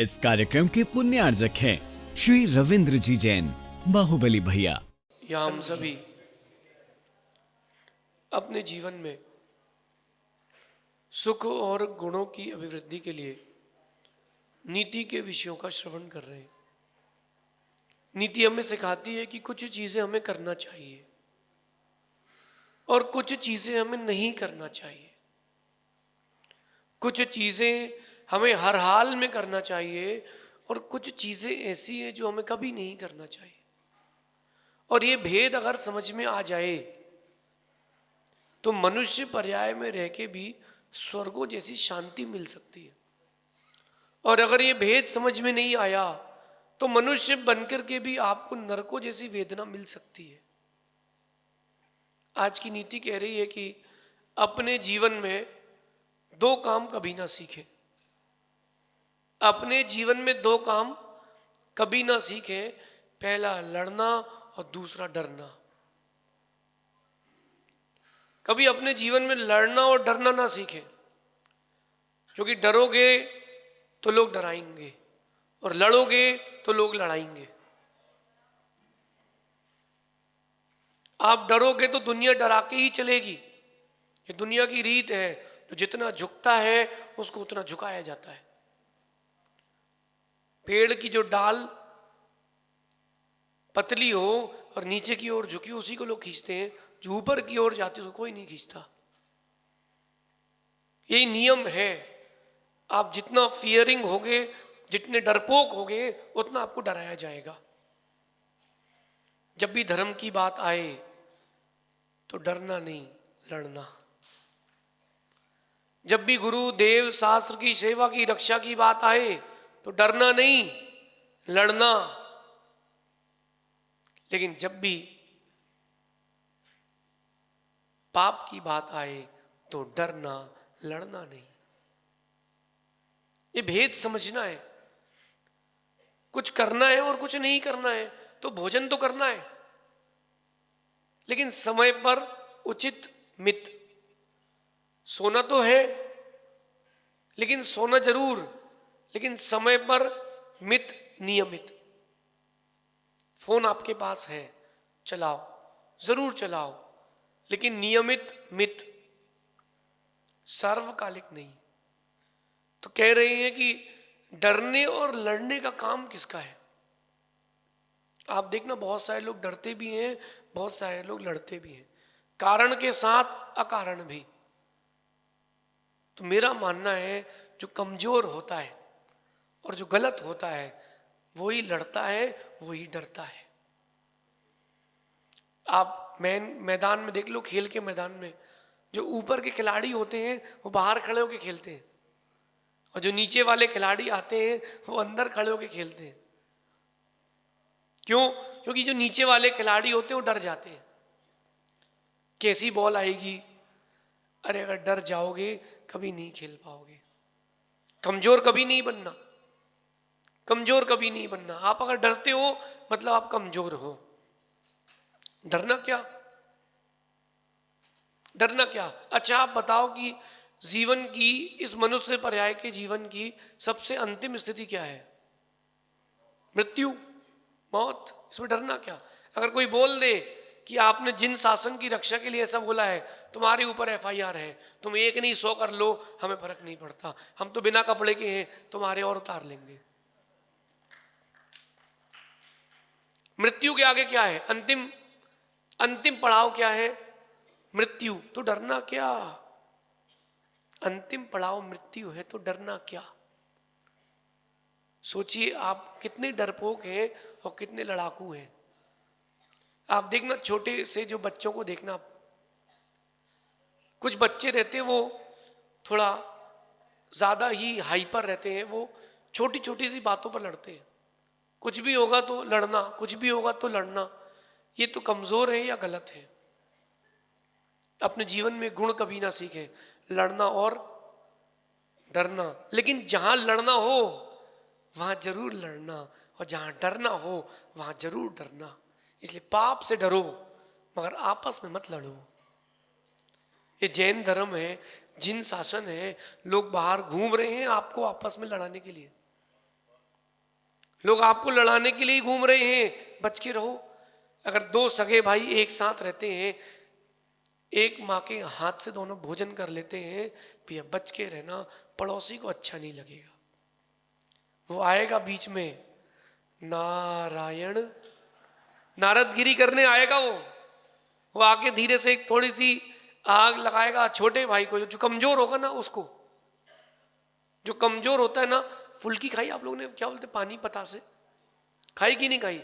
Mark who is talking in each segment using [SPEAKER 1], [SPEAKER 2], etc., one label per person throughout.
[SPEAKER 1] इस कार्यक्रम के पुण्यार्जक हैं श्री रविंद्र जी जैन, बाहुबली भैया।
[SPEAKER 2] या हम सभी अपने जीवन में सुख और गुणों की अभिवृद्धि के लिए नीति के विषयों का श्रवण कर रहे हैं। नीति हमें सिखाती है कि कुछ चीजें हमें करना चाहिए और कुछ चीजें हमें नहीं करना चाहिए। कुछ चीजें हमें हर हाल में करना चाहिए और कुछ चीजें ऐसी हैं जो हमें कभी नहीं करना चाहिए। और ये भेद अगर समझ में आ जाए तो मनुष्य पर्याय में रह के भी स्वर्गों जैसी शांति मिल सकती है। और अगर ये भेद समझ में नहीं आया तो मनुष्य बनकर के भी आपको नरकों जैसी वेदना मिल सकती है। आज की नीति कह रही है कि अपने जीवन में दो काम कभी ना सीखें। अपने जीवन में दो काम कभी ना सीखें, पहला लड़ना और दूसरा डरना। कभी अपने जीवन में लड़ना और डरना ना सीखें, क्योंकि डरोगे तो लोग डराएंगे और लड़ोगे तो लोग लड़ाएंगे। आप डरोगे तो दुनिया डरा के ही चलेगी। ये दुनिया की रीत है, तो जितना झुकता है उसको उतना झुकाया जाता है। पेड़ की जो डाल पतली हो और नीचे की ओर झुकी, उसी को लोग खींचते हैं। जो ऊपर की ओर जाती है उसको कोई नहीं खींचता। यही नियम है। आप जितना फियरिंग होगे, जितने डरपोक होगे, उतना आपको डराया जाएगा। जब भी धर्म की बात आए तो डरना नहीं, लड़ना। जब भी गुरु देव शास्त्र की सेवा की रक्षा की बात आए तो डरना नहीं, लड़ना। लेकिन जब भी पाप की बात आए तो डरना, लड़ना नहीं। ये भेद समझना है। कुछ करना है और कुछ नहीं करना है। तो भोजन तो करना है, लेकिन समय पर, उचित मित। सोना तो है, लेकिन सोना जरूर, लेकिन समय पर, मित, नियमित। फोन आपके पास है, चलाओ, जरूर चलाओ, लेकिन नियमित, मित, सार्वकालिक नहीं। तो कह रहे हैं कि डरने और लड़ने का काम किसका है। आप देखना, बहुत सारे लोग डरते भी हैं, बहुत सारे लोग लड़ते भी हैं, कारण के साथ, अकारण भी। तो मेरा मानना है जो कमजोर होता है और जो गलत होता है वही लड़ता है, वही डरता है। आप मैदान में देख लो, खेल के मैदान में जो ऊपर के खिलाड़ी होते हैं वो बाहर खड़े होकर खेलते हैं, और जो नीचे वाले खिलाड़ी आते हैं वो अंदर खड़े होकर खेलते हैं। क्यों? क्योंकि जो नीचे वाले खिलाड़ी होते हैं वो डर जाते हैं, कैसी बॉल आएगी। अरे अगर डर जाओगे कभी नहीं खेल पाओगे। कमजोर कभी नहीं बनना, कमजोर कभी नहीं बनना। आप अगर डरते हो मतलब आप कमजोर हो। डरना क्या, डरना क्या? अच्छा आप बताओ कि जीवन की, इस मनुष्य पर्याय के जीवन की सबसे अंतिम स्थिति क्या है? मृत्यु, मौत। इसमें डरना क्या? अगर कोई बोल दे कि आपने जिन शासन की रक्षा के लिए ऐसा बोला है, तुम्हारे ऊपर एफआईआर है, तुम 1 नहीं 100 कर लो, हमें फर्क नहीं पड़ता, हम तो बिना कपड़े के हैं, तुम्हारे और उतार लेंगे। मृत्यु के आगे क्या है? अंतिम पड़ाव क्या है? मृत्यु। तो डरना क्या? अंतिम पड़ाव मृत्यु है, तो डरना क्या? सोचिए आप कितने डरपोक हैं और कितने लड़ाकू हैं। आप देखना, छोटे से जो बच्चों को देखना, कुछ बच्चे रहते हैं वो थोड़ा ज्यादा ही हाइपर रहते हैं। वो छोटी छोटी सी बातों पर लड़ते हैं। कुछ भी होगा तो लड़ना, कुछ भी होगा तो लड़ना। ये तो कमजोर है या गलत है? अपने जीवन में गुण कभी ना सीखें, लड़ना और डरना। लेकिन जहां लड़ना हो वहां जरूर लड़ना, और जहां डरना हो वहां जरूर डरना। इसलिए पाप से डरो मगर आपस में मत लड़ो। ये जैन धर्म है, जिन शासन है, लोग बाहर घूम रहे हैं आपको आपस में लड़ाने के लिए। लोग आपको लड़ाने के लिए ही घूम रहे हैं, बच के रहो। अगर दो सगे भाई एक साथ रहते हैं, एक माँ के हाथ से दोनों भोजन कर लेते हैं, भैया बच के रहना, पड़ोसी को अच्छा नहीं लगेगा। वो आएगा बीच में, नारायण, नारदगिरी करने आएगा वो आके धीरे से एक थोड़ी सी आग लगाएगा छोटे भाई को, जो कमजोर होगा ना उसको। जो कमजोर होता है ना, फुल्की खाई आप लोगों ने, क्या बोलते, पानी पता से खाई कि नहीं खाई?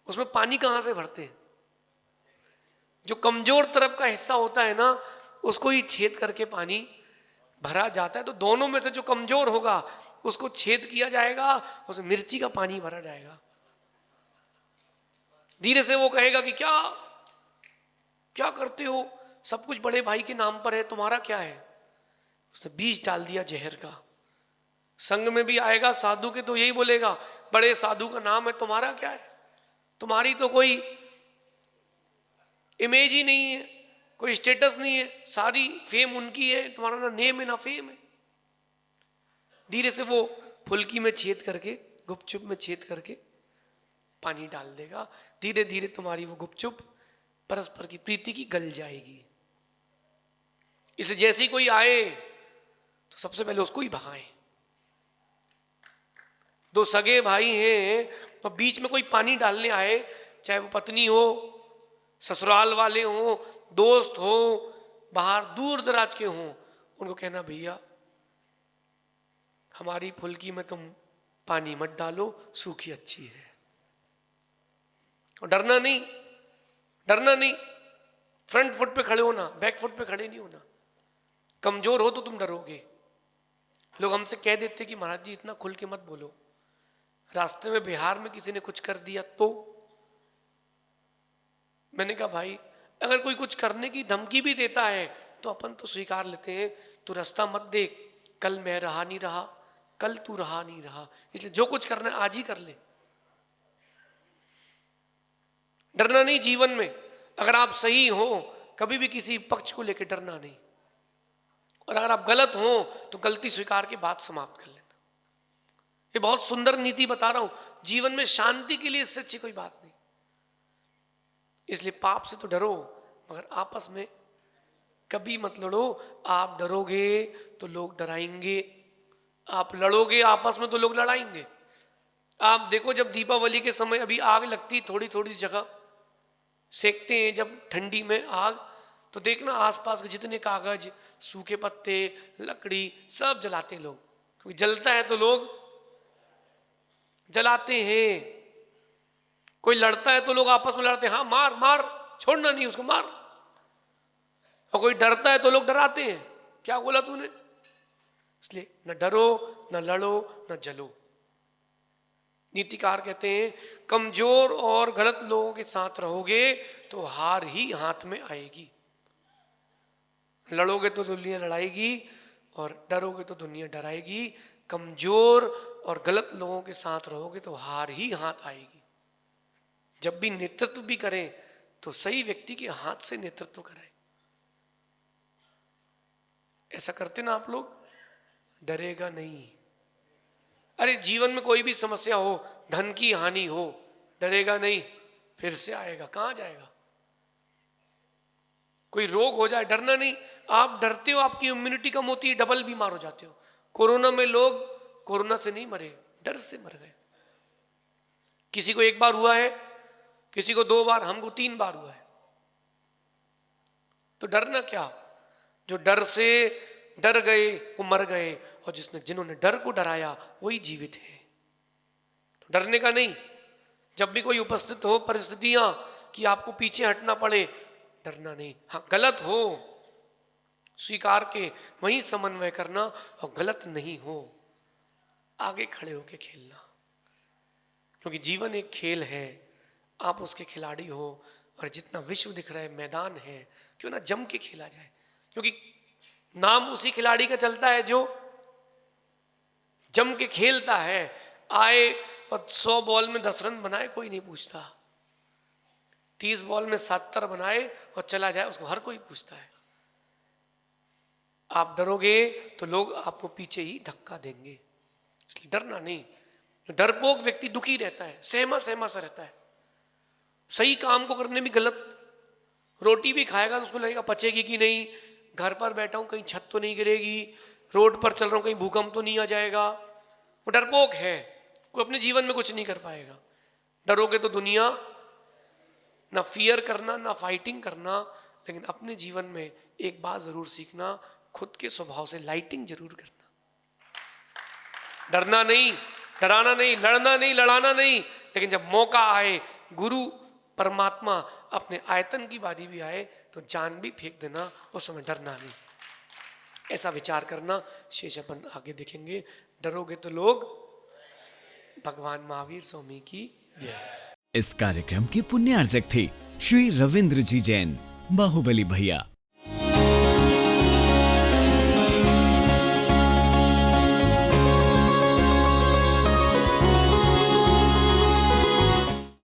[SPEAKER 2] उसमें पानी कहाँ से भरते हैं? जो कमजोर तरफ का हिस्सा होता है ना, उसको ही छेद करके पानी भरा जाता है। तो दोनों में से जो कमजोर होगा उसको छेद किया जाएगा, उसमें मिर्ची का पानी भरा जाएगा। धीरे से वो कहेगा कि क्या क्या करते हो, सब कुछ बड़े भाई के नाम पर है, तुम्हारा क्या है? उसने बीज डाल दिया जहर का। संग में भी आएगा साधु के तो यही बोलेगा, बड़े साधु का नाम है, तुम्हारा क्या है? तुम्हारी तो कोई इमेज ही नहीं है, कोई स्टेटस नहीं है, सारी फेम उनकी है, तुम्हारा ना नेम है ना फेम है। धीरे से वो फुल्की में छेद करके, गुपचुप में छेद करके पानी डाल देगा। धीरे धीरे तुम्हारी वो गुपचुप परस्पर की प्रीति की गल जाएगी। इसलिए जैसे ही कोई आए तो सबसे पहले उसको ही भगाएं। दो सगे भाई हैं तो बीच में कोई पानी डालने आए, चाहे वो पत्नी हो, ससुराल वाले हो, दोस्त हो, बाहर दूर दराज के हो, उनको कहना भैया हमारी फुल्की में तुम पानी मत डालो, सूखी अच्छी है। और डरना नहीं, डरना नहीं, फ्रंट फुट पे खड़े होना, बैक फुट पे खड़े नहीं होना। कमजोर हो तो तुम डरोगे। लोग हमसे कह देते कि महाराज जी इतना खुल के मत बोलो, रास्ते में बिहार में किसी ने कुछ कर दिया तो। मैंने कहा भाई अगर कोई कुछ करने की धमकी भी देता है तो अपन तो स्वीकार लेते हैं, तू रास्ता मत देख, कल मैं रहा नहीं रहा, कल तू रहा नहीं रहा, इसलिए जो कुछ करना है आज ही कर ले। डरना नहीं जीवन में। अगर आप सही हो कभी भी किसी पक्ष को लेकर डरना नहीं, और अगर आप गलत हो तो गलती स्वीकार के बात समाप्त कर लेना। ये बहुत सुंदर नीति बता रहा हूं, जीवन में शांति के लिए इससे अच्छी कोई बात नहीं। इसलिए पाप से तो डरो, मगर आपस में कभी मत लड़ो। आप डरोगे तो लोग डराएंगे, आप लड़ोगे आपस में तो लोग लड़ाएंगे। आप देखो जब दीपावली के समय अभी आग लगती थोड़ी थोड़ी जगह सेकते हैं, जब ठंडी में आग, तो देखना आसपास के जितने कागज, सूखे पत्ते, लकड़ी सब जलाते हैं लोग, क्योंकि जलता है तो लोग जलाते हैं। कोई लड़ता है तो लोग आपस में लड़ते हैं, हाँ मार मार, छोड़ना नहीं उसको, मार। और कोई डरता है तो लोग डराते हैं, क्या बोला तूने। इसलिए न डरो, न लड़ो, न जलो। नीतिकार कहते हैं कमजोर और गलत लोगों के साथ रहोगे तो हार ही हाथ में आएगी। लड़ोगे तो दुनिया लड़ाएगी और डरोगे तो दुनिया डराएगी। कमजोर और गलत लोगों के साथ रहोगे तो हार ही हाथ आएगी। जब भी नेतृत्व भी करें तो सही व्यक्ति के हाथ से नेतृत्व करें। ऐसा करते ना आप लोग, डरेगा नहीं। अरे जीवन में कोई भी समस्या हो, धन की हानि हो, डरेगा नहीं, फिर से आएगा, कहां जाएगा। कोई रोग हो जाए, डरना नहीं। आप डरते हो, आपकी इम्यूनिटी कम होती है, डबल बीमार हो जाते हो। कोरोना में लोग कोरोना से नहीं मरे, डर से मर गए। किसी को एक बार हुआ है, किसी को 2 बार, हमको 3 बार हुआ है। तो डरना क्या। जो डर से डर गए वो मर गए, और जिन्होंने डर को डराया वही जीवित है। तो डरने का नहीं। जब भी कोई उपस्थित हो परिस्थितियां कि आपको पीछे हटना पड़े, डरना नहीं। हाँ गलत हो स्वीकार के वहीं समन्वय करना, और गलत नहीं हो आगे खड़े होके खेलना। क्योंकि जीवन एक खेल है, आप उसके खिलाड़ी हो। और जितना विश्व दिख रहा है मैदान है, क्यों ना जम के खेला जाए। क्योंकि नाम उसी खिलाड़ी का चलता है जो जम के खेलता है। आए और 100 बॉल में 10 रन बनाए कोई नहीं पूछता, 30 बॉल में 70 बनाए और चला जाए उसको हर कोई पूछता है। आप डरोगे तो लोग आपको पीछे ही धक्का देंगे, इसलिए डरना नहीं। डरपोक व्यक्ति दुखी रहता है, सहमा सहमा सा रहता है। सही काम को करने में गलत, रोटी भी खाएगा तो उसको लगेगा पचेगी कि नहीं, घर पर बैठा हूं कहीं छत तो नहीं गिरेगी, रोड पर चल रहा हूं कहीं भूकंप तो नहीं आ जाएगा। वो डरपोक है, कोई अपने जीवन में कुछ नहीं कर पाएगा। डरोगे तो दुनिया, ना फियर करना ना फाइटिंग करना, लेकिन अपने जीवन में एक बात जरूर सीखना, खुद के स्वभाव से लाइटिंग जरूर करना। डरना नहीं, डराना नहीं, लड़ना नहीं, लड़ाना नहीं, लेकिन जब मौका आए, गुरु परमात्मा अपने आयतन की बारी भी आए तो जान भी फेंक देना, उस समय डरना नहीं। ऐसा विचार करना। शेष अपन आगे देखेंगे। डरोगे तो लोग, भगवान महावीर स्वामी की जय।
[SPEAKER 1] इस कार्यक्रम के पुण्यार्जक थे श्री रविंद्र जी जैन, बाहुबली भैया।